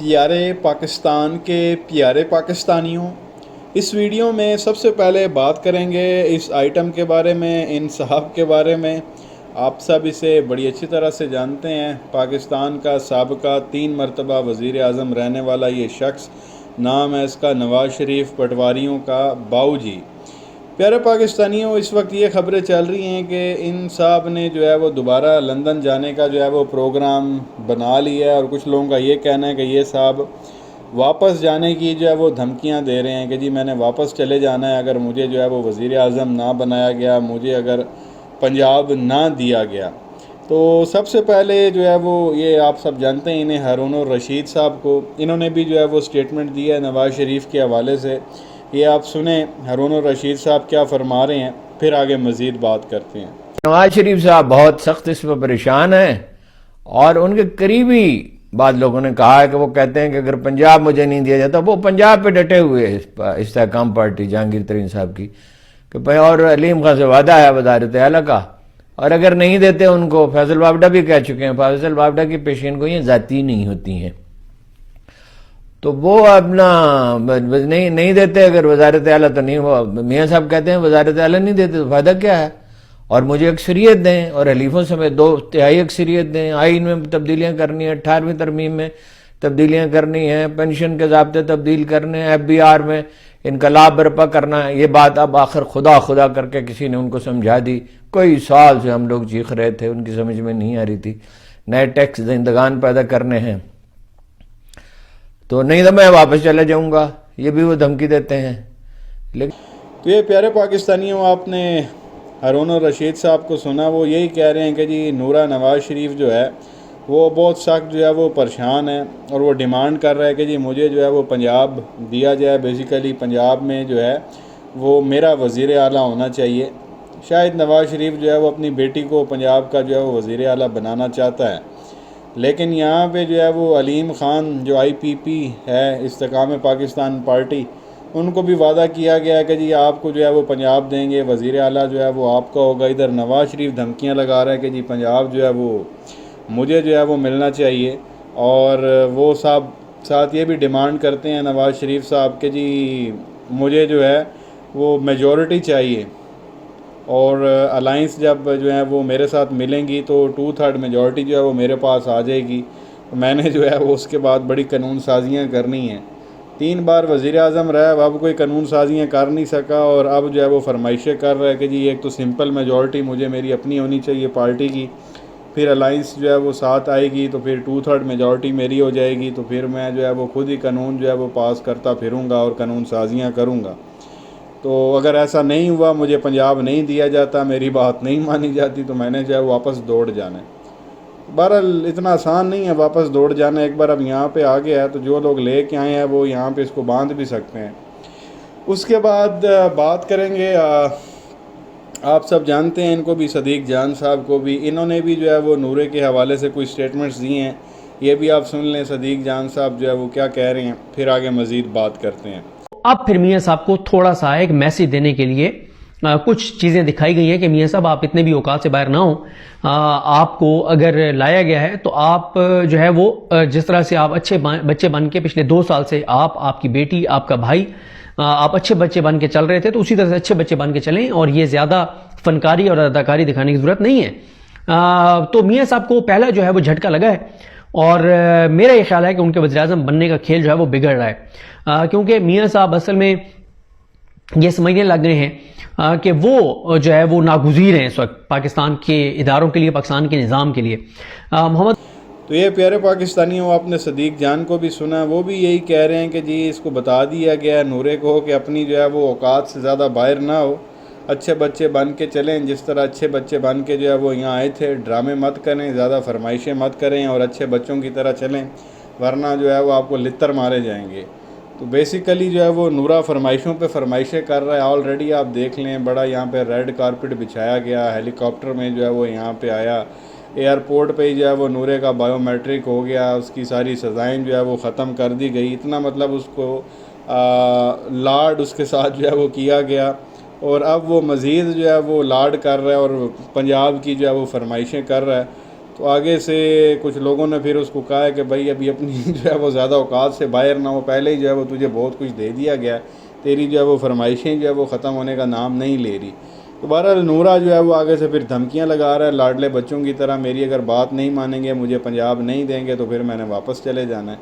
پیارے پاکستان کے پیارے پاکستانیوں، اس ویڈیو میں سب سے پہلے بات کریں گے اس آئٹم کے بارے میں، ان صاحب کے بارے میں۔ آپ سب اسے بڑی اچھی طرح سے جانتے ہیں۔ پاکستان کا سابقہ 3 مرتبہ وزیر اعظم رہنے والا یہ شخص، نام ہے اس کا نواز شریف، پٹواریوں کا باؤ جی۔ پیارے پاکستانیوں، اس وقت یہ خبریں چل رہی ہیں کہ ان صاحب نے جو ہے وہ دوبارہ لندن جانے کا جو ہے وہ پروگرام بنا لیا ہے، اور کچھ لوگوں کا یہ کہنا ہے کہ یہ صاحب واپس جانے کی جو ہے وہ دھمکیاں دے رہے ہیں کہ جی میں نے واپس چلے جانا ہے اگر مجھے جو ہے وہ وزیر اعظم نہ بنایا گیا، مجھے اگر پنجاب نہ دیا گیا۔ تو سب سے پہلے جو ہے وہ یہ آپ سب جانتے ہیں انہیں ہارون الرشید صاحب کو، انہوں نے بھی جو ہے وہ سٹیٹمنٹ دی ہے نواز شریف کے حوالے سے۔ یہ آپ سنیں ہارون الرشید صاحب کیا فرما رہے ہیں، پھر آگے مزید بات کرتے ہیں۔ نواز شریف صاحب بہت سخت اس میں پریشان ہیں، اور ان کے قریبی بعض لوگوں نے کہا ہے کہ وہ کہتے ہیں کہ اگر پنجاب مجھے نہیں دیا جاتا، وہ پنجاب پہ ڈٹے ہوئے استحکام پارٹی جہانگیر ترین صاحب کی، کہ اور علیم خان سے وعدہ ہے وزارت اعلیٰ کا، اور اگر نہیں دیتے ان کو، فیصل وابڈہ بھی کہہ چکے ہیں، فیصل وابڈہ کی پیشین گوئیاں ذاتی نہیں ہوتی ہیں، تو وہ اپنا نہیں دیتے اگر وزارت اعلیٰ، تو نہیں، وہ میاں صاحب کہتے ہیں وزارت اعلیٰ نہیں دیتے تو فائدہ کیا ہے، اور مجھے اکثریت دیں، اور حلیفوں سمیت 2/3 اکثریت دیں، آئین میں تبدیلیاں کرنی ہیں، 18ویں ترمیم میں تبدیلیاں کرنی ہیں، پینشن کے ضابطے تبدیل کرنے ہیں، FBR میں انقلاب برپا کرنا ہے۔ یہ بات اب آخر خدا کر کے کسی نے ان کو سمجھا دی۔ کوئی سال سے ہم لوگ چیخ رہے تھے، ان کی سمجھ میں نہیں آ رہی تھی، نئے ٹیکس زندگان پیدا کرنے ہیں، تو نہیں تو میں واپس چلا جاؤں گا، یہ بھی وہ دھمکی دیتے ہیں۔ لیکن تو یہ پیارے پاکستانیوں، آپ نے ہارون الرشید صاحب کو سنا، وہ یہی کہہ رہے ہیں کہ جی نورا نواز شریف جو ہے وہ بہت سخت جو ہے وہ پریشان ہے، اور وہ ڈیمانڈ کر رہا ہے کہ جی مجھے جو ہے وہ پنجاب دیا جائے، بیسیکلی پنجاب میں جو ہے وہ میرا وزیر اعلیٰ ہونا چاہیے۔ شاید نواز شریف جو ہے وہ اپنی بیٹی کو پنجاب کا جو ہے وہ وزیر اعلیٰ بنانا چاہتا ہے، لیکن یہاں پہ جو ہے وہ علیم خان جو IPP ہے، استحکام پاکستان پارٹی، ان کو بھی وعدہ کیا گیا ہے کہ جی آپ کو جو ہے وہ پنجاب دیں گے، وزیر اعلیٰ جو ہے وہ آپ کا ہوگا۔ ادھر نواز شریف دھمکیاں لگا رہا ہے کہ جی پنجاب جو ہے وہ مجھے جو ہے وہ ملنا چاہیے، اور وہ صاحب ساتھ یہ بھی ڈیمانڈ کرتے ہیں نواز شریف صاحب کہ جی مجھے جو ہے وہ میجورٹی چاہیے، اور الائنس جب جو ہے وہ میرے ساتھ ملیں گی تو 2/3 میجورٹی جو ہے وہ میرے پاس آ جائے گی، میں نے جو ہے وہ اس کے بعد بڑی قانون سازیاں کرنی ہیں۔ 3 بار وزیر اعظم رہا ہے، اب کوئی قانون سازیاں کر نہیں سکا، اور اب جو ہے وہ فرمائشیں کر رہا ہے کہ جی ایک تو سمپل میجورٹی مجھے میری اپنی ہونی چاہیے پارٹی کی، پھر الائنس جو ہے وہ ساتھ آئے گی تو پھر 2/3 میجورٹی میری ہو جائے گی، تو پھر میں جو ہے وہ خود ہی قانون جو ہے وہ پاس کرتا پھروں گا اور قانون سازیاں کروں گا۔ تو اگر ایسا نہیں ہوا، مجھے پنجاب نہیں دیا جاتا، میری بات نہیں مانی جاتی، تو میں نے جو ہے واپس دوڑ جانا ہے۔ بہرحال اتنا آسان نہیں ہے واپس دوڑ جانا، ایک بار اب یہاں پہ آ گیا ہے تو جو لوگ لے کے آئے ہیں وہ یہاں پہ اس کو باندھ بھی سکتے ہیں۔ اس کے بعد بات کریں گے، آپ سب جانتے ہیں ان کو بھی، صدیق جان صاحب کو بھی، انہوں نے بھی جو ہے وہ نورے کے حوالے سے کوئی سٹیٹمنٹس دیے ہیں، یہ بھی آپ سن لیں صدیق جان صاحب جو ہے وہ کیا کہہ رہے ہیں، پھر آگے مزید بات کرتے ہیں۔ اب پھر میاں صاحب کو تھوڑا سا ایک میسیج دینے کے لیے کچھ چیزیں دکھائی گئی ہیں کہ میاں صاحب آپ اتنے بھی اوقات سے باہر نہ ہوں، آپ کو اگر لایا گیا ہے تو آپ جو ہے وہ جس طرح سے آپ اچھے بچے بن کے پچھلے 2 سال سے آپ کی بیٹی، آپ کا بھائی، آپ اچھے بچے بن کے چل رہے تھے، تو اسی طرح سے اچھے بچے بن کے چلیں، اور یہ زیادہ فنکاری اور اداکاری دکھانے کی ضرورت نہیں ہے۔ تو میاں صاحب کو پہلا جو ہے وہ جھٹکا لگا ہے، اور میرا یہ خیال ہے کہ ان کے وزیر اعظم بننے کا کھیل جو ہے وہ بگڑ رہا ہے، کیونکہ میاں صاحب اصل میں یہ سمجھنے لگ گئے ہیں کہ وہ جو ہے وہ ناگزیر ہیں اس وقت پاکستان کے اداروں کے لیے، پاکستان کے نظام کے لیے۔ محمد تو یہ پیارے پاکستانیوں، آپ نے صدیق جان کو بھی سنا، وہ بھی یہی کہہ رہے ہیں کہ جی اس کو بتا دیا گیا ہے نورے کو کہ اپنی جو ہے وہ اوقات سے زیادہ باہر نہ ہو، اچھے بچے بن کے چلیں، جس طرح اچھے بچے بن کے جو ہے وہ یہاں آئے تھے، ڈرامے مت کریں، زیادہ فرمائشیں مت کریں، اور اچھے بچوں کی طرح چلیں، ورنہ جو ہے وہ آپ کو لتر مارے جائیں گے۔ تو بیسیکلی جو ہے وہ نورا فرمائشوں پہ فرمائشیں کر رہا ہے۔ آلریڈی آپ دیکھ لیں، بڑا یہاں پہ ریڈ کارپٹ بچھایا گیا، ہیلی کاپٹر میں جو ہے وہ یہاں پہ آیا، ایئرپورٹ پہ ہی جو ہے وہ نورے کا بایو میٹرک ہو گیا، اس کی ساری سزائیں جو ہے وہ ختم کر دی گئی، اتنا مطلب اس کو لاڈ اس کے ساتھ جو ہے وہ کیا گیا، اور اب وہ مزید جو ہے وہ لاڈ کر رہا ہے اور پنجاب کی جو ہے وہ فرمائشیں کر رہا ہے۔ تو آگے سے کچھ لوگوں نے پھر اس کو کہا ہے کہ بھائی ابھی اپنی جو ہے وہ زیادہ اوقات سے باہر نہ ہو، پہلے ہی جو ہے وہ تجھے بہت کچھ دے دیا گیا، تیری جو ہے وہ فرمائشیں جو ہے وہ ختم ہونے کا نام نہیں لے رہی۔ تو بہرحال نورا جو ہے وہ آگے سے پھر دھمکیاں لگا رہا ہے لاڈلے بچوں کی طرح، میری اگر بات نہیں مانیں گے، مجھے پنجاب نہیں دیں گے تو پھر میں نے واپس چلے جانا ہے۔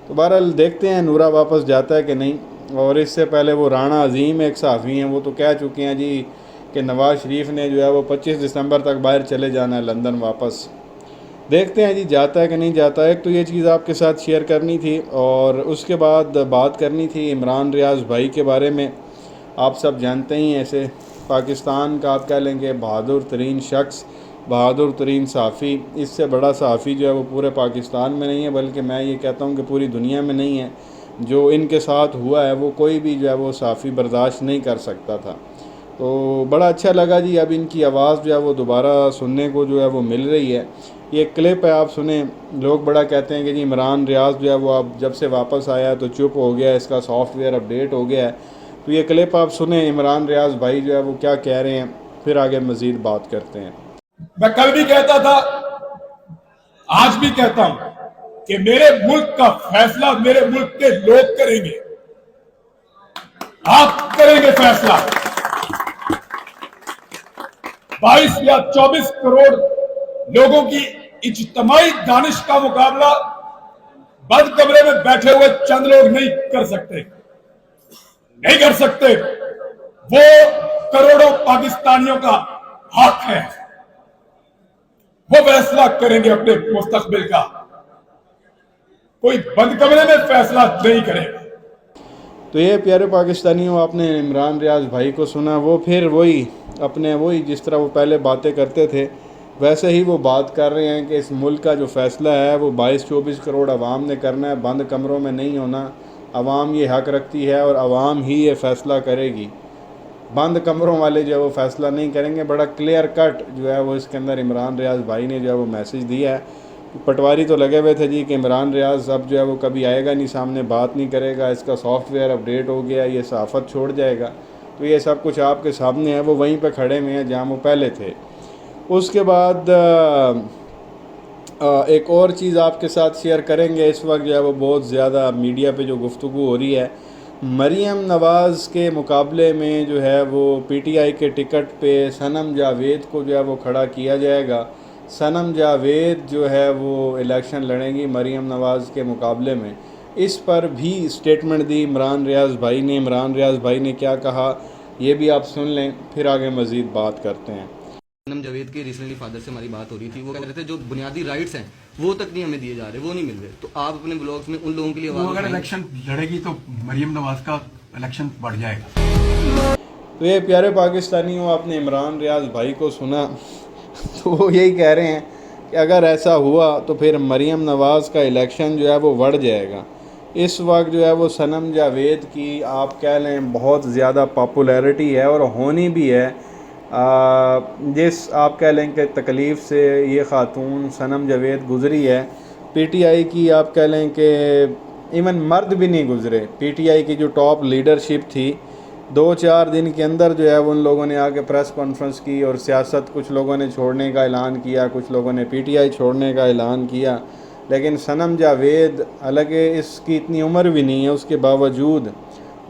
تو بہرحال دیکھتے ہیں نورا واپس جاتا ہے کہ نہیں۔ اور اس سے پہلے وہ رانا عظیم ایک صحافی ہیں، وہ تو کہہ چکے ہیں جی کہ نواز شریف نے جو ہے وہ 25 دسمبر تک باہر چلے جانا ہے لندن واپس۔ دیکھتے ہیں جی جاتا ہے کہ نہیں جاتا ہے۔ ایک تو یہ چیز آپ کے ساتھ شیئر کرنی تھی، اور اس کے بعد بات کرنی تھی عمران ریاض بھائی کے بارے میں۔ آپ سب جانتے ہی ہیں، ایسے پاکستان کا آپ کہہ لیں گے بہادر ترین شخص، بہادر ترین صحافی، اس سے بڑا صحافی جو ہے وہ پورے پاکستان میں نہیں ہے، بلکہ میں یہ کہتا ہوں کہ پوری دنیا میں نہیں ہے۔ جو ان کے ساتھ ہوا ہے وہ کوئی بھی جو ہے وہ صحافی برداشت نہیں کر سکتا تھا۔ تو بڑا اچھا لگا جی، اب ان کی آواز جو ہے وہ دوبارہ سننے کو جو ہے وہ مل رہی ہے۔ یہ کلپ ہے، آپ سنیں۔ لوگ بڑا کہتے ہیں کہ جی عمران ریاض جو ہے وہ اب جب سے واپس آیا ہے تو چپ ہو گیا ہے، اس کا سافٹ ویئر اپڈیٹ ہو گیا ہے۔ تو یہ کلپ آپ سنیں، عمران ریاض بھائی جو ہے وہ کیا کہہ رہے ہیں، پھر آگے مزید بات کرتے ہیں۔ میں کل بھی کہتا تھا، آج بھی کہتا ہوں کہ میرے ملک کا فیصلہ میرے ملک کے لوگ کریں گے، آپ کریں گے فیصلہ۔ 22 یا 24 کروڑ لوگوں کی اجتماعی دانش کا مقابلہ بند کمرے میں بیٹھے ہوئے چند لوگ نہیں کر سکتے، نہیں کر سکتے۔ وہ کروڑوں پاکستانیوں کا حق ہے، وہ فیصلہ کریں گے اپنے مستقبل کا، کوئی بند کمرے میں فیصلہ نہیں کرے گا۔ تو یہ پیارے پاکستانیوں، آپ نے عمران ریاض بھائی کو سنا، وہ پھر وہی جس طرح وہ پہلے باتیں کرتے تھے ویسے ہی وہ بات کر رہے ہیں کہ اس ملک کا جو فیصلہ ہے وہ 22-24 کروڑ عوام نے کرنا ہے، بند کمروں میں نہیں ہونا۔ عوام یہ حق رکھتی ہے اور عوام ہی یہ فیصلہ کرے گی، بند کمروں والے جو ہے وہ فیصلہ نہیں کریں گے۔ بڑا کلیئر کٹ جو ہے وہ اس کے اندر عمران ریاض بھائی نے جو ہے وہ میسج دیا ہے۔ پٹواری تو لگے ہوئے تھے جی کہ عمران ریاض اب جو ہے وہ کبھی آئے گا نہیں سامنے، بات نہیں کرے گا، اس کا سافٹ ویئر اپڈیٹ ہو گیا، یہ صحافت چھوڑ جائے گا۔ تو یہ سب کچھ آپ کے سامنے ہے، وہ وہیں پہ کھڑے ہوئے ہیں جہاں وہ پہلے تھے۔ اس کے بعد ایک اور چیز آپ کے ساتھ شیئر کریں گے۔ اس وقت جو ہے وہ بہت زیادہ میڈیا پہ جو گفتگو ہو رہی ہے، مریم نواز کے مقابلے میں جو ہے وہ پی ٹی آئی کے ٹکٹ پہ صنم جاوید کو جو ہے وہ کھڑا کیا جائے گا۔ صنم جاوید جو ہے وہ الیکشن لڑیں گی مریم نواز کے مقابلے میں۔ اس پر بھی اسٹیٹمنٹ دی عمران ریاض بھائی نے۔ عمران ریاض بھائی نے کیا کہا یہ بھی آپ سن لیں، پھر آگے مزید بات کرتے ہیں۔ صنم جاوید کے ریسنٹلی فادر سے ہماری بات ہو رہی تھی، وہ کہہ رہے تھے جو بنیادی رائٹس ہیں وہ تک نہیں ہمیں دیے جا رہے، وہ نہیں مل رہے۔ تو آپ اپنے بلاگز میں ان لوگوں کے لیے اگر الیکشن لڑے گی تو مریم نواز کا الیکشن بڑھ جائے گا۔ تو یہ پیارے پاکستانیوں، آپ نے عمران ریاض بھائی کو سنا، تو وہ یہی کہہ رہے ہیں کہ اگر ایسا ہوا تو پھر مریم نواز کا الیکشن جو ہے وہ بڑھ جائے گا۔ اس وقت جو ہے وہ صنم جاوید کی آپ کہہ لیں بہت زیادہ پاپولیرٹی ہے، اور ہونی بھی ہے۔ جس آپ کہہ لیں کہ تکلیف سے یہ خاتون صنم جاوید گزری ہے، پی ٹی آئی کی آپ کہہ لیں کہ ایون مرد بھی نہیں گزرے۔ پی ٹی آئی کی جو ٹاپ لیڈرشپ تھی، 2-4 دن کے اندر جو ہے ان لوگوں نے آ کے پریس کانفرنس کی، اور سیاست کچھ لوگوں نے چھوڑنے کا اعلان کیا، کچھ لوگوں نے پی ٹی آئی چھوڑنے کا اعلان کیا۔ لیکن صنم جاوید، حالانکہ اس کی اتنی عمر بھی نہیں ہے، اس کے باوجود،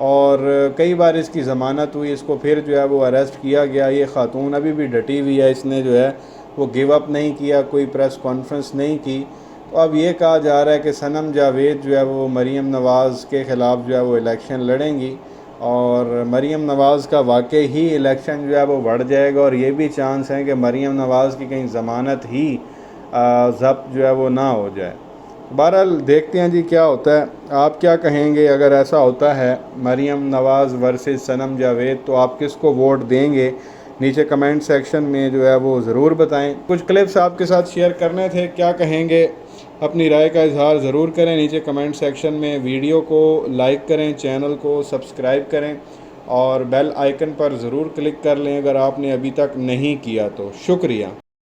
اور کئی بار اس کی ضمانت ہوئی، اس کو پھر جو ہے وہ اریسٹ کیا گیا۔ یہ خاتون ابھی بھی ڈٹی ہوئی ہے، اس نے جو ہے وہ گیو اپ نہیں کیا، کوئی پریس کانفرنس نہیں کی۔ تو اب یہ کہا جا رہا ہے کہ صنم جاوید جو ہے وہ مریم نواز کے خلاف جو ہے وہ الیکشن لڑیں گی، اور مریم نواز کا واقعی ہی الیکشن جو ہے وہ بڑھ جائے گا، اور یہ بھی چانس ہے کہ مریم نواز کی کہیں ضمانت ہی ضبط جو ہے وہ نہ ہو جائے۔ بہرحال دیکھتے ہیں جی کیا ہوتا ہے۔ آپ کیا کہیں گے اگر ایسا ہوتا ہے مریم نواز ورسز صنم جاوید؟ تو آپ کس کو ووٹ دیں گے؟ نیچے کمنٹ سیکشن میں جو ہے وہ ضرور بتائیں۔ کچھ کلپس آپ کے ساتھ شیئر کرنے تھے، کیا کہیں گے؟ اپنی رائے کا اظہار ضرور کریں نیچے کمنٹ سیکشن میں۔ ویڈیو کو لائک کریں، چینل کو سبسکرائب کریں، اور بیل آئیکن پر ضرور کلک کر لیں اگر آپ نے ابھی تک نہیں کیا تو۔ شکریہ۔